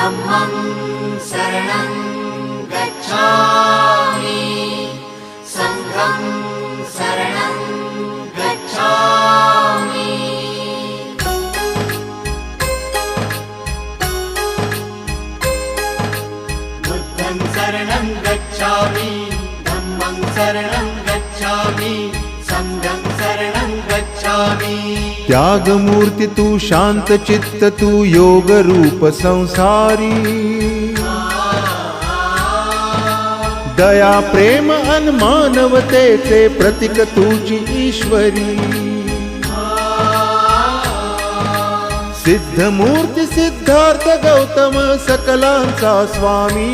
धम्मं शरणं गच्छामि संघं शरणं गच्छामि बुद्धं शरणं गच्छामि धम्मं शरणं गच्छामि संघं शरणं गच्छामि। त्याग मूर्ति तू शांत चित्त तू योग रूप संसारी दया प्रेम अन मानवतेचे प्रतीक तुझी ईश्वरी सिद्ध मूर्ति सिद्धार्थ गौतम सकलांचा स्वामी